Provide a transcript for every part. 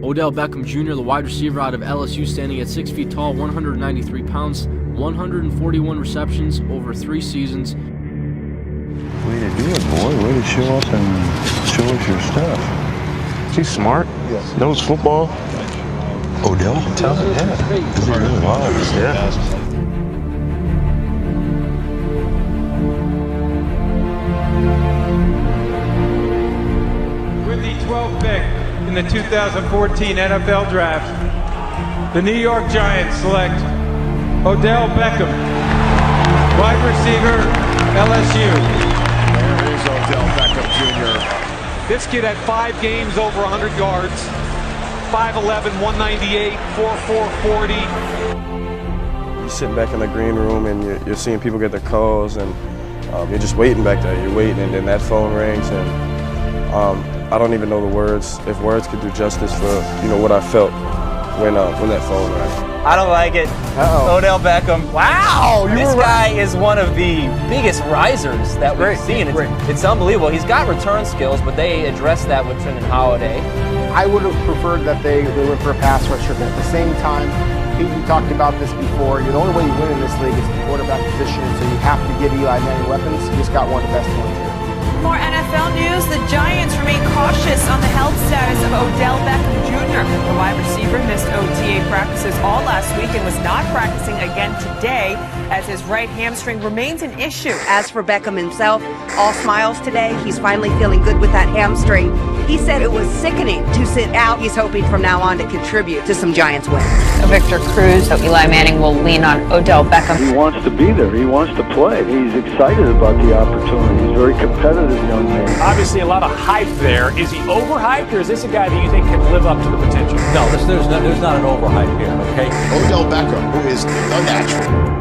Odell Beckham Jr., the wide receiver out of LSU, standing at 6 feet tall, 193 pounds, 141 receptions over 3 seasons. Way to do it, boy. Way to show up and show us your stuff. He's smart. Yes. Knows football. Odell? Talented, yeah. Is he really? Wow. Yeah. With the 12th pick in the 2014 NFL Draft, the New York Giants select Odell Beckham, wide receiver, LSU. There is Odell Beckham Jr. This kid had 5 games over 100 yards, 5'11", 198, 4'4", 40. You're sitting back in the green room and you're seeing people get their calls, and you're just waiting back there. You're waiting, and then that phone rings, and I don't even know the words, if words could do justice for what I felt when that phone rang. I don't like it. Odell Beckham. Wow, this guy is one of the biggest risers that we've seen. It's unbelievable. He's got return skills, but they addressed that with Trent and Holiday. I would have preferred that they went for a pass rusher, but at the same time, Pete, you talked about this before. The only way you win in this league is the quarterback position, so you have to give Eli Manning weapons. You just got one of the best ones here. More NFL news. The Giants remain cautious on the health status of Odell Beckham Jr. The wide receiver missed OTA practices all last week and was not practicing again today as his right hamstring remains an issue. As for Beckham himself, all smiles today. He's finally feeling good with that hamstring. He said it was sickening to sit out. He's hoping from now on to contribute to some Giants wins. Victor Cruz, so Eli Manning will lean on Odell Beckham. He wants to be there. He wants to play. He's excited about the opportunity. He's very competitive young man. Obviously a lot of hype there. Is he overhyped, or is this a guy that you think can live up to the potential? No, there's not an overhype here, okay? Odell Beckham, who is a natural.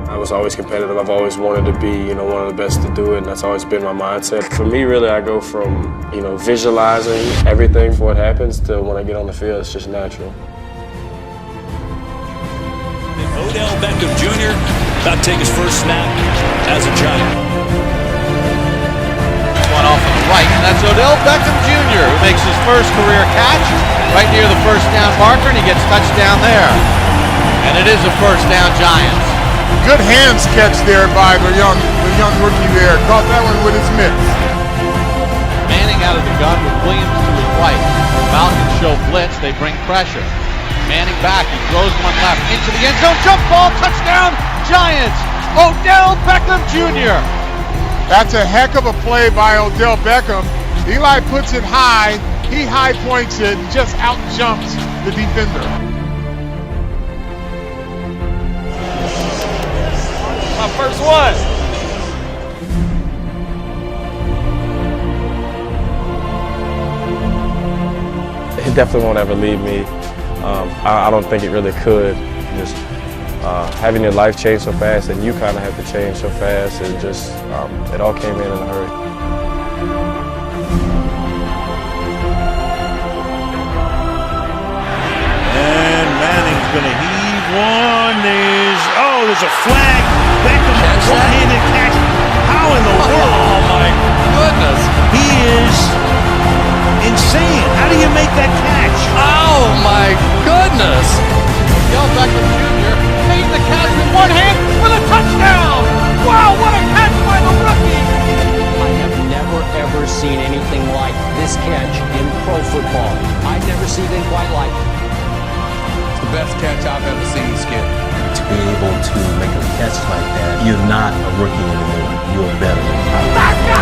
I was always competitive. I've always wanted to be, one of the best to do it, and that's always been my mindset. For me, really, I go from, visualizing everything before it happens to when I get on the field, it's just natural. Odell Beckham Jr. about to take his first snap as a Giant. One off on the right, and that's Odell Beckham Jr. who makes his first career catch right near the first down marker, and he gets touchdown there. And it is a first down Giants. Good hands catch there by the young rookie there. Caught that one with his mitts. Manning out of the gun with Williams to his right. Falcons show blitz, they bring pressure. Manning back, he throws one left into the end zone, jump ball, touchdown, Giants! Odell Beckham Jr. That's a heck of a play by Odell Beckham. Eli puts it high, he high points it, and just out jumps the defender. My first one. It definitely won't ever leave me. I don't think it really could. Just having your life change so fast, and you kind of have to change so fast, and just it all came in a hurry. And Manning's going to heave one. There's a flag. Beckham, one-handed catch. How in the world? Oh my goodness. He is insane. How do you make that catch? Oh my goodness. Odell Beckham Jr. made the catch with one hand with a touchdown. Wow, what a catch by the rookie. I have never ever seen anything like this catch in pro football. I've never seen anything quite like it. It's the best catch I've ever seen, Skip. To be able to make a catch like that, you're not a rookie anymore. You're a veteran. Let's go!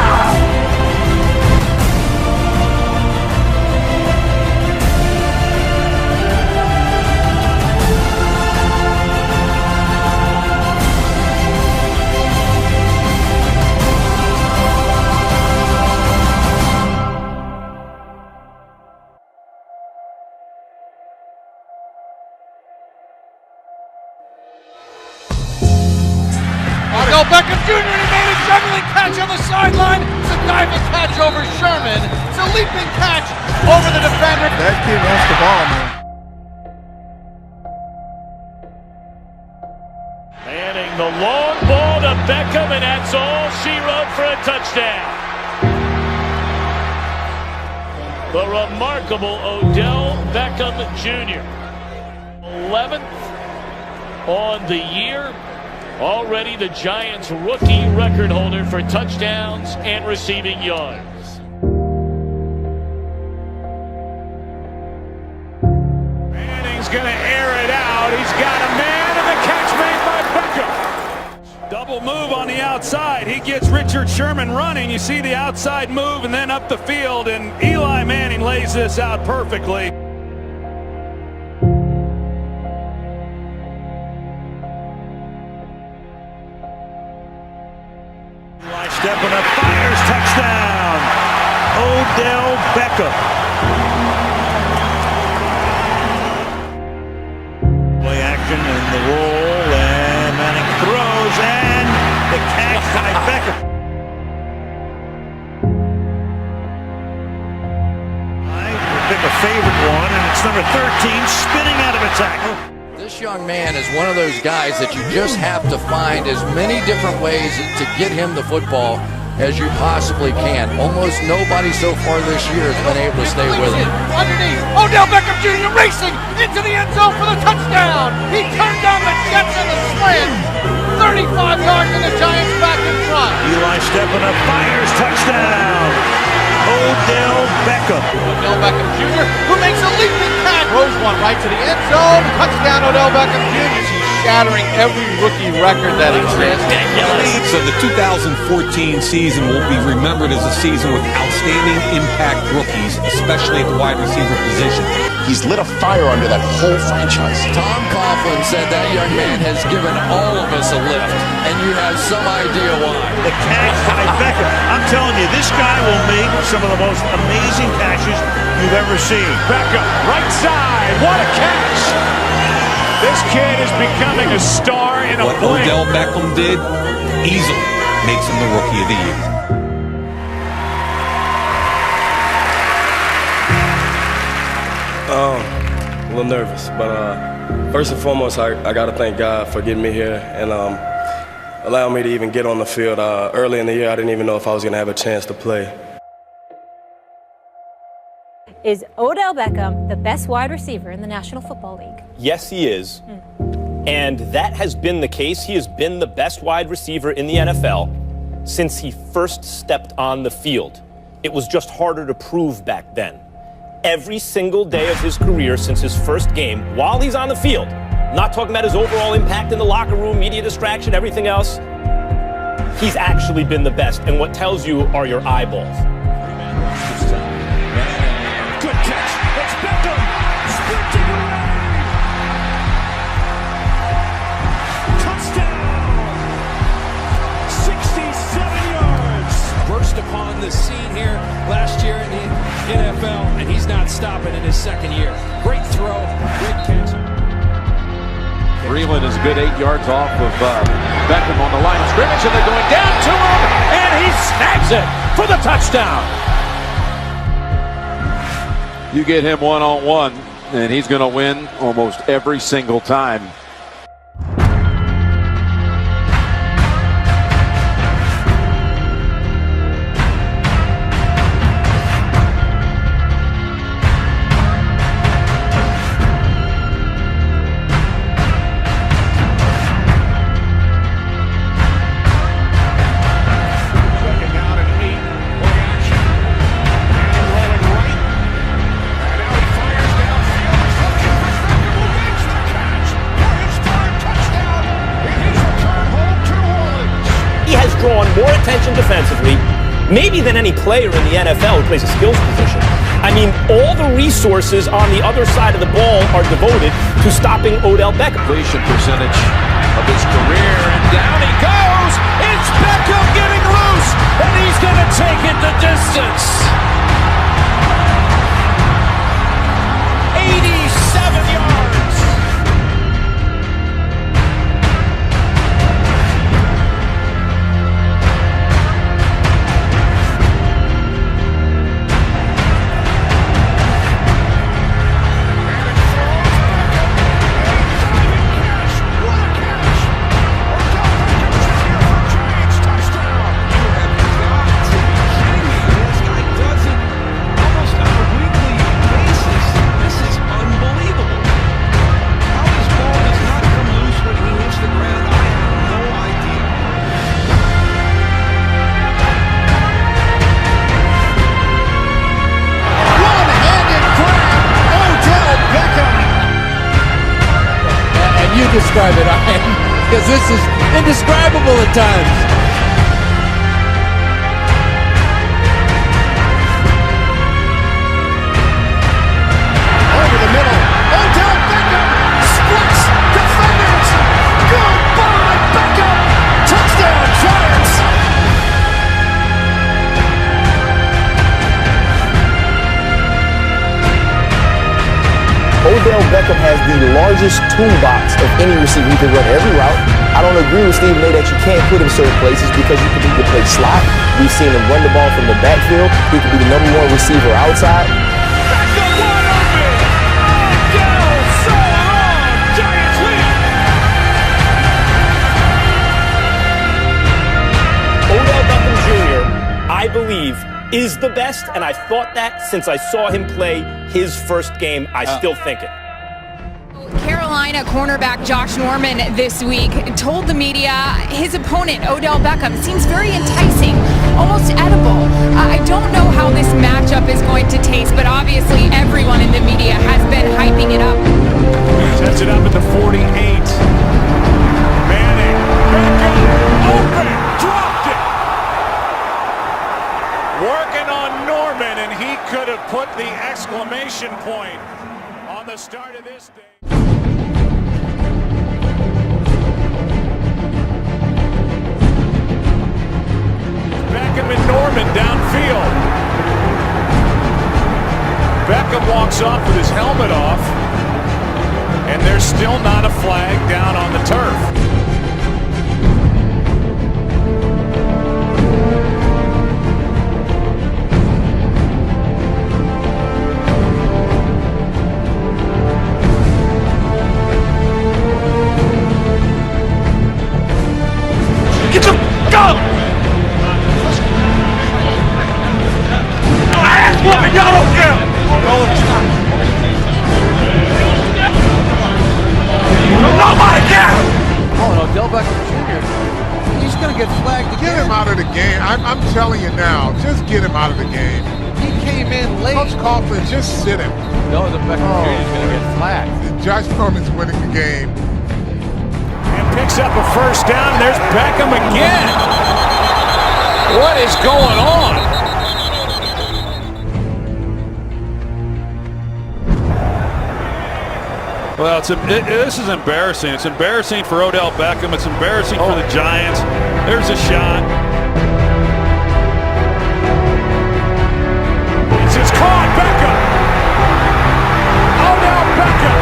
Odell Beckham Jr. He made a juggling catch on the sideline. It's a diving catch over Sherman. It's a leaping catch over the defender. That kid wants the ball, man. Manning, the long ball to Beckham, and that's all she wrote for a touchdown. The remarkable Odell Beckham Jr. 11th on the year. Already the Giants' rookie record holder for touchdowns and receiving yards. Manning's going to air it out. He's got a man, and the catch made by Beckham. Double move on the outside. He gets Richard Sherman running. You see the outside move and then up the field, and Eli Manning lays this out perfectly. Eli stepping up, fires, touchdown. Odell Beckham. Play action and the roll, and Manning throws, and the catch by Beckham. We'll pick a favorite one, and it's number 13 spinning out of a tackle. This young man is one of those guys that you just have to find as many different ways to get him the football as you possibly can. Almost nobody so far this year has been able to stay with him. Underneath, Odell Beckham Jr. racing into the end zone for the touchdown. He turned down the Jets in the slant. 35 yards and the Giants back in front. Eli stepping up, fires, touchdown. Odell Beckham. Odell Beckham Jr., who makes a leaping catch. Throws one right to the end zone. Touchdown, Odell Beckham Jr. He's shattering every rookie record that exists. So the 2014 season will be remembered as a season with outstanding impact rookies, especially at the wide receiver position. He's lit a fire under that whole franchise. Tom Coughlin said that young man has given all of us a lift, and you have some idea why. The catch by Beckham. I'm telling you, this guy will make some of the most amazing catches you've ever seen. Beckham, right side, what a catch! This kid is becoming a star in a What blink. Odell Beckham did easily makes him the Rookie of the Year. A little nervous, but first and foremost, I got to thank God for getting me here and allowing me to even get on the field. Early in the year, I didn't even know if I was going to have a chance to play. Is Odell Beckham the best wide receiver in the National Football League? Yes, he is. And that has been the case. He has been the best wide receiver in the NFL since he first stepped on the field. It was just harder to prove back then. Every single day of his career since his first game, while he's on the field, not talking about his overall impact in the locker room, media distraction, everything else, he's actually been the best. And what tells you are your eyeballs. Good catch. It's Beckham sprinting away. Touchdown. 67 yards. Burst upon the scene here last year in the NFL, and he's not stopping in his second year. Great throw, great catch. Breland is a good 8 yards off of Beckham on the line of scrimmage, and they're going down to him, and he snags it for the touchdown. You get him one-on-one, and he's going to win almost every single time. Drawn more attention defensively, maybe than any player in the NFL who plays a skills position. I mean, all the resources on the other side of the ball are devoted to stopping Odell Beckham. Completion percentage of his career, and down he goes! It's Beckham getting loose, and he's going to take it the distance. 87 yards. because this is indescribable at times. Over the middle, Odell Beckham splits defenders. Goodbye, Beckham. Touchdown, Giants. Odell Beckham has the largest toolbox of any receiver. He can run every route. I don't agree with Stephen A. that you can't put him certain places because you can either play slot. We've seen him run the ball from the backfield. He could be the #1 receiver outside. Beckham wide open. Odell so long. Giants lead. Odell Beckham Jr., I believe, is the best, and I thought that since I saw him play his first game. I still think it. Carolina cornerback Josh Norman this week told the media his opponent, Odell Beckham, seems very enticing, almost edible. I don't know how this matchup is going to taste, but obviously everyone in the media has been hyping it up. Sets it up at the 48. Manning, Beckham, open, dropped it. Working on Norman, and he could have put the exclamation point on the start of this day. Beckham and Norman downfield. Beckham walks off with his helmet off, and there's still not a flag down on the turf. Get him! Go! Ass-whooping, y'all don't care! Nobody cares! Oh, and Odell Beckham Jr., he's going to get flagged again. Get him out of the game. I'm telling you now, just get him out of the game. He came in late. Coach Coughlin, just sit him. No, the Beckham Jr. is going to get flagged. Josh Norman's winning the game. Picks up a first down. There's Beckham again. What is going on? Well, this is embarrassing. It's embarrassing for Odell Beckham. It's embarrassing for the Giants. There's a shot. It's caught. Beckham. Odell Beckham.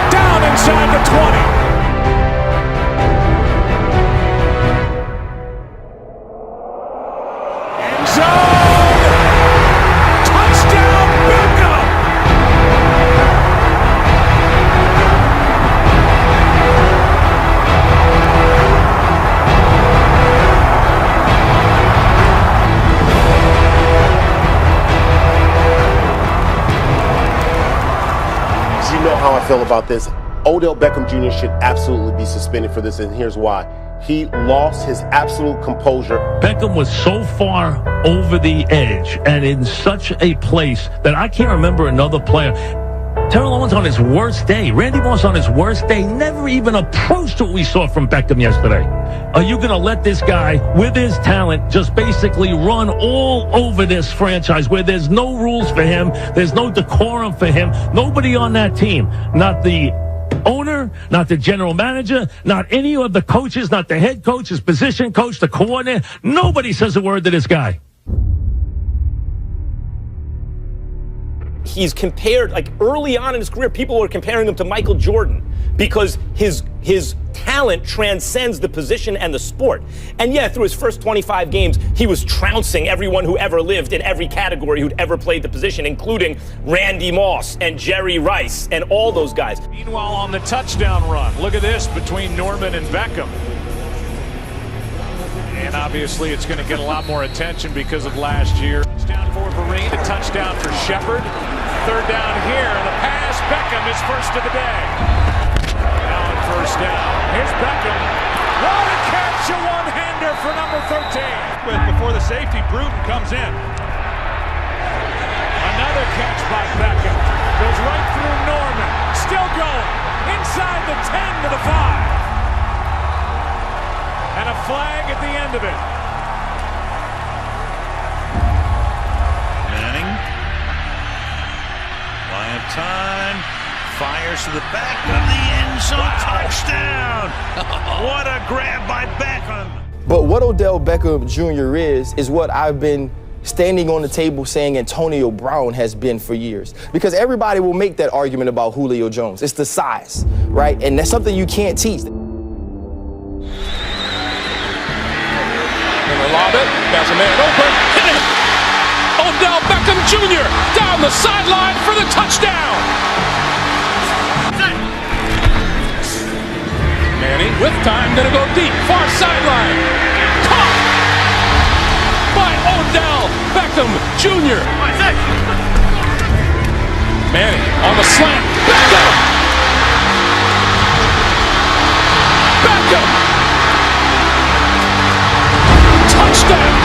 Down inside the 20. End zone. Touchdown, Beckham. You know how I feel about this. Odell Beckham Jr. should absolutely be suspended for this, and here's why. He lost his absolute composure. Beckham was so far over the edge and in such a place that I can't remember another player. Terrell Owens on his worst day, Randy Moss on his worst day, never even approached what we saw from Beckham yesterday. Are you going to let this guy, with his talent, just basically run all over this franchise where there's no rules for him, there's no decorum for him, nobody on that team, not the owner, not the general manager, not any of the coaches, not the head coach, his position coach, the coordinator, nobody says a word to this guy. He's compared, like early on in his career, people were comparing him to Michael Jordan because his talent transcends the position and the sport. And yeah, through his first 25 games, he was trouncing everyone who ever lived in every category who'd ever played the position, including Randy Moss and Jerry Rice and all those guys. Meanwhile, on the touchdown run, look at this between Norman and Beckham. And obviously, it's going to get a lot more attention because of last year. Touchdown for Vereen, a touchdown for Shepard. Third down here, and the pass. Beckham is first of the day. Now on first down. Here's Beckham. What a catch, a one-hander for number 13. Before the safety, Bruton comes in. Another catch by Beckham. Goes right through Norman. Still going. Inside. inside the 10 to the 5. And a flag at the end of it. Manning. Lion time. Fires to the back of the end zone. Touchdown. What a grab by Beckham. But what Odell Beckham Jr. is what I've been standing on the table saying Antonio Brown has been for years. Because everybody will make that argument about Julio Jones. It's the size, right? And that's something you can't teach. Lob it, has a man open, hit it! Odell Beckham Jr. down the sideline for the touchdown! Manning with time, gonna go deep, far sideline. Caught by Odell Beckham Jr. Manning on the slant, Beckham! Beckham! Touchdown!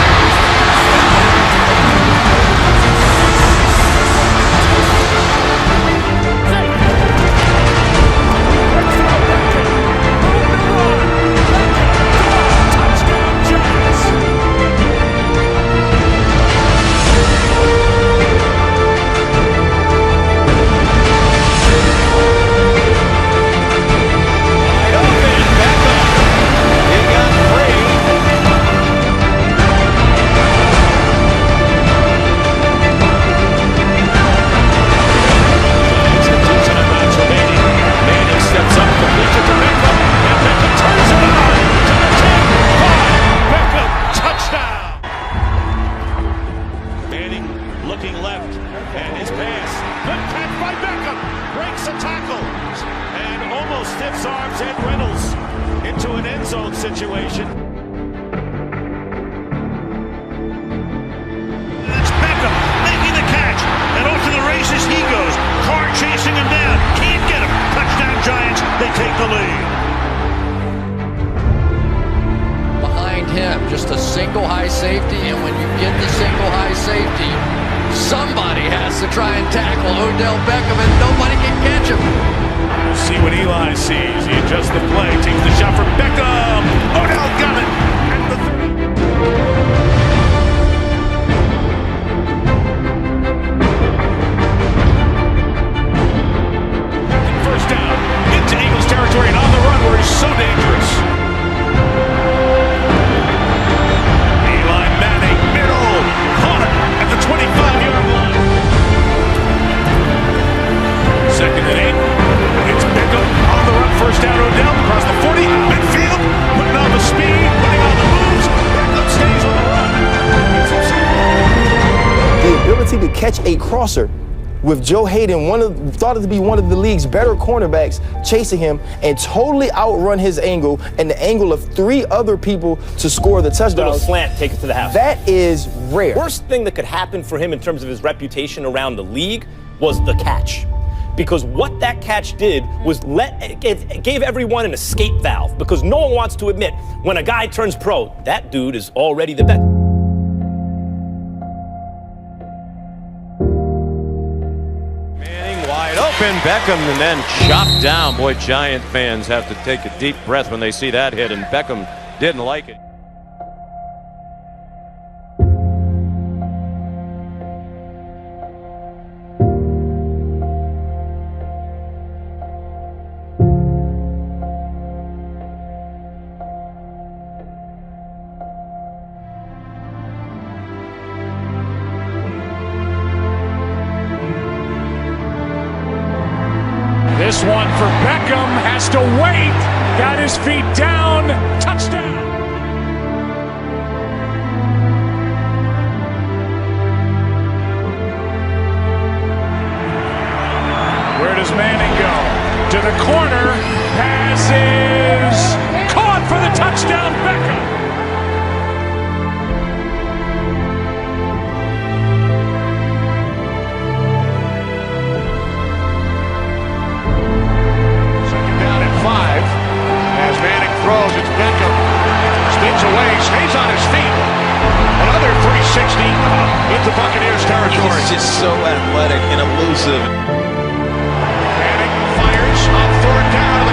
Situation. It's Beckham making the catch, and off to the races he goes. Carr chasing him down, can't get him. Touchdown Giants, they take the lead. Behind him, just a single high safety, and when you get the single high safety, somebody has to try and tackle Odell Beckham, and nobody can catch him. See what Eli sees. He adjusts the play, takes the shot for Beckham. Odell got it at the 30. First down into Eagles territory and on the run where he's so dangerous. Eli Manning, middle, caught it at the 25-yard line. Second and 8. It's Beckham on the run, first down. Odell across the 40, midfield, putting on the speed, putting on the moves. Beckham stays on the run. The ability to catch a crosser with Joe Hayden, thought to be one of the league's better cornerbacks, chasing him and totally outrun his angle and the angle of 3 other people to score the touchdown. Little slant, take it to the house. That is rare. Worst thing that could happen for him in terms of his reputation around the league was the catch. Because what that catch did was it gave everyone an escape valve, because no one wants to admit when a guy turns pro, that dude is already the best. Manning wide open, Beckham, and then chopped down. Boy, Giant fans have to take a deep breath when they see that hit, and Beckham didn't like it. This one for Beckham, has to wait, got his feet down, touchdown. Where does Manning go? To the corner, pass is caught for the touchdown, Beckham. Throws, it's Beckham. Spins away, stays on his feet. Another 360 into Buccaneers territory. He's just so athletic and elusive. Manning fires on third down.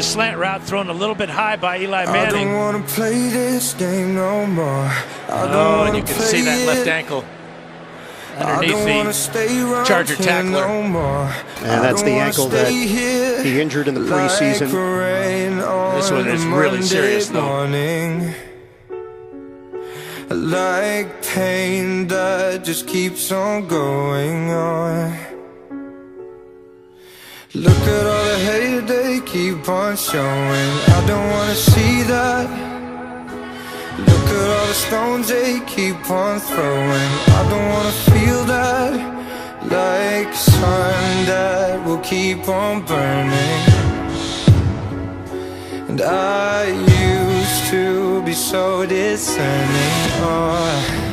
slant route thrown a little bit high by Eli Manning. I don't wanna play this game no more. And you can see that left ankle underneath the Charger tackler. And that's the ankle that he injured in the preseason. This one is really serious, though. Like pain that just keeps on going on. Look at all the hate they keep on showing. I don't wanna see that. Look at all the stones they keep on throwing. I don't wanna feel that. Like sun that will keep on burning. And I used to be so discerning.